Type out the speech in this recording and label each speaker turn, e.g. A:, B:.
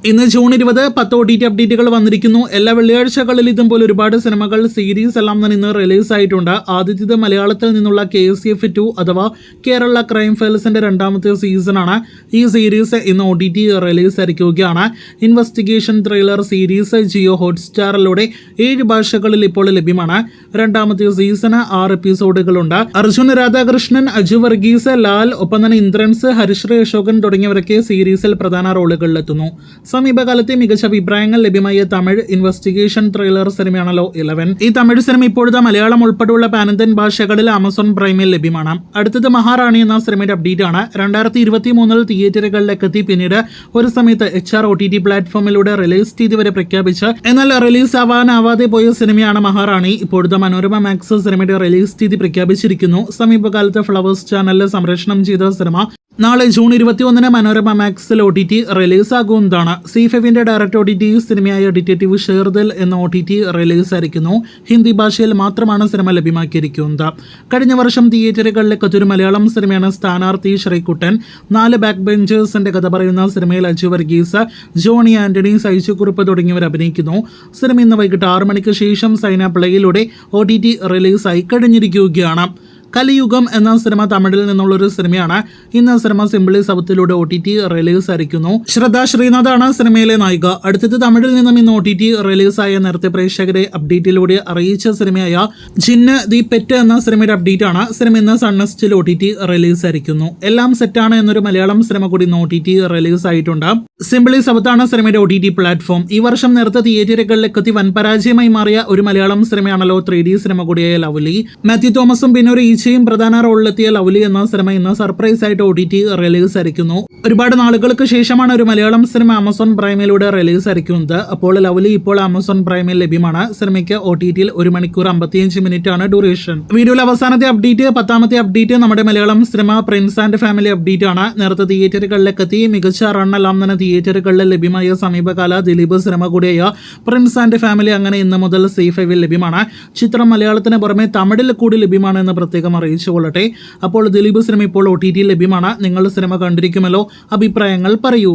A: ഇന്ന് June 20 10 OTT അപ്ഡേറ്റുകൾ വന്നിരിക്കുന്നു. എല്ലാ വെള്ളിയാഴ്ചകളിൽ ഇതുപോലെ ഒരുപാട് സിനിമകൾ സീരീസ് എല്ലാം തന്നെ ഇന്ന് റിലീസ് ആയിട്ടുണ്ട്. ആദ്യത്തേത് മലയാളത്തിൽ നിന്നുള്ള KCF 2 അഥവാ കേരള ക്രൈം ഫയൽസിന്റെ രണ്ടാമത്തെ സീസണാണ്. ഈ സീരീസ് ഇന്ന് OTT റിലീസ് ആയിരിക്കുകയാണ്. ഇൻവെസ്റ്റിഗേഷൻ ത്രില്ലർ സീരീസ് ജിയോ ഹോട്ട്സ്റ്റാറിലൂടെ 7 ഭാഷകളിൽ ഇപ്പോൾ ലഭ്യമാണ്. രണ്ടാമത്തെ സീസണ് 6 എപ്പിസോഡുകളുണ്ട്. അർജുൻ രാധാകൃഷ്ണൻ, അജു വർഗീസ്, ലാൽ, ഒപ്പം തന്നെ ഇന്ദ്രൻസ്, ഹരിശ്രീ അശോകൻ തുടങ്ങിയവരൊക്കെ സീരീസിൽ പ്രധാന റോളുകളിലെത്തുന്നു. സമീപകാലത്തെ മികച്ച അഭിപ്രായങ്ങൾ ലഭ്യമായ തമിഴ് ഇൻവെസ്റ്റിഗേഷൻ ത്രില്ലർ സിനിമയാണല്ലോ 11. ഈ തമിഴ് സിനിമ ഇപ്പോഴത്തെ മലയാളം ഉൾപ്പെടെയുള്ള പാനന്തൻ ഭാഷകളിൽ ആമസോൺ പ്രൈമിൽ ലഭ്യമാണ്. അടുത്തത് മഹാറാണി എന്ന സിനിമയുടെ അപ്ഡേറ്റ് ആണ്. 2023 തിയേറ്ററുകളിലേക്ക് എത്തി, പിന്നീട് ഒരു സമയത്ത് HR OTT പ്ലാറ്റ്ഫോമിലൂടെ റിലീസ് തീയതി വരെ പ്രഖ്യാപിച്ച് എന്നാൽ റിലീസ് ആവാനാവാതെ പോയ സിനിമയാണ് മഹാറാണി. ഇപ്പോഴത്തെ മനോരമ മാക്സ് സിനിമയുടെ റിലീസ് തീയതി പ്രഖ്യാപിച്ചിരിക്കുന്നു. സമീപകാലത്ത് ഫ്ലവേഴ്സ് ചാനലിൽ സംപ്രേഷണം ചെയ്ത സിനിമ നാളെ ജൂൺ 21 മനോരമ മാക്സിൽ OTT റിലീസ് ആകുന്നതാണ്. C5ന്റെ ഡയറക്ട് OTT സിനിമയായ ഡിറ്റക്റ്റീവ് ഷേർദിൽ എന്ന OTT റിലീസ് ആയിരിക്കുന്നു. ഹിന്ദി ഭാഷയിൽ മാത്രമാണ് സിനിമ ലഭ്യമാക്കിയിരിക്കുന്നത്. കഴിഞ്ഞ വർഷം തിയേറ്ററുകളിലേക്ക് എത്തിയൊരു മലയാളം സിനിമയാണ് സ്ഥാനാർത്ഥി ശ്രീകുട്ടൻ. 4 ബാക്ക് ബെഞ്ചേഴ്സിന്റെ കഥ പറയുന്ന സിനിമയിൽ അജു വർഗീസ്, ജോണി ആന്റണി, സൈജുക്കുറുപ്പ് തുടങ്ങിയവർ അഭിനയിക്കുന്നു. സിനിമ ഇന്ന് വൈകിട്ട് 6 മണിക്ക് ശേഷം സൈന പ്ലേയിലൂടെ OTT റിലീസായി കഴിഞ്ഞിരിക്കുകയാണ്. കലിയുഗം എന്ന സിനിമ തമിഴിൽ നിന്നുള്ളൊരു സിനിമയാണ്. ഇന്ന് സിനിമ സിംപിളി സൗത്തിലൂടെ OTT റിലീസ് ആയിരിക്കുന്നു. ശ്രദ്ധ ശ്രീനാഥാണ് സിനിമയിലെ നായിക. അടുത്തത് തമിഴിൽ നിന്നും ഇന്ന് OTT റിലീസായ നേരത്തെ പ്രേക്ഷകരെ അപ്ഡേറ്റിലൂടെ അറിയിച്ച സിനിമയായ ജിന്ന് ദി പെറ്റ് എന്ന സിനിമയുടെ അപ്ഡേറ്റ് ആണ്. സിനിമ ഇന്ന് സൺനെസ്റ്റിൽ OTT റിലീസ് ആയിരിക്കുന്നു. എല്ലാം സെറ്റാണ് എന്നൊരു മലയാളം സിനിമ കൂടി ഇന്ന് OTT റിലീസ് ആയിട്ടുണ്ട്. സിംപിളി സൗത്താണ് സിനിമയുടെ OTT പ്ലാറ്റ്ഫോം. ഈ വർഷം നേരത്തെ തിയേറ്ററുകളിലേക്ക് എത്തി വൻ പരാജയമായി മാറിയ ഒരു മലയാളം സിനിമയാണല്ലോ 3D സിനിമ കൂടിയായ ലവ്ലി. മാത്യു തോമസും പിന്നെ ഒരു ഈച്ചയും പ്രധാന റോളിലെത്തിയ ലവ്ലി എന്ന സിനിമ ഇന്ന് സർപ്രൈസ് ആയിട്ട് OTT റിലീസ് ആയിരിക്കുന്നു. ഒരുപാട് നാളുകൾക്ക് ശേഷമാണ് ഒരു മലയാളം സിനിമ ആമസോൺ പ്രൈമിലൂടെ റിലീസ് ആയിരിക്കുന്നത്. അപ്പോൾ ലവ്ലി ഇപ്പോൾ ആമസോൺ പ്രൈമിൽ ലഭ്യമാണ്. സിനിമയ്ക്ക് OTTയിൽ 1 മണിക്കൂർ 55 മിനിറ്റ് ആണ് ഡ്യൂറേഷൻ. വീഡിയോയിലെ അവസാനത്തെ അപ്ഡേറ്റ് 10ാമത്തെ അപ്ഡേറ്റ് നമ്മുടെ Malayalam cinema Prince and family update ആണ്. നേരത്തെ തിയേറ്ററുകളിലേക്ക് എത്തി മികച്ച റണ്ണെല്ലാം തന്നെ തിയേറ്ററുകളിൽ ലഭ്യമായ സമീപകാല ദിലീപ് സിനിമ കൂടിയായ പ്രിൻസ് ആൻഡ് ഫാമിലി അങ്ങനെ ഇന്ന് മുതൽ C5ൽ ലഭ്യമാണ്. ചിത്രം മലയാളത്തിന് പുറമെ തമിഴിൽ കൂടി ലഭ്യമാണ് എന്ന് പ്രത്യേകം അറിയിച്ചുകൊള്ളട്ടെ. അപ്പോൾ ദിലീപ് സിനിമ ഇപ്പോൾ OTTയിൽ ലഭ്യമാണ്. നിങ്ങൾ സിനിമ കണ്ടിരിക്കുമല്ലോ, അഭിപ്രായങ്ങൾ പറയൂ.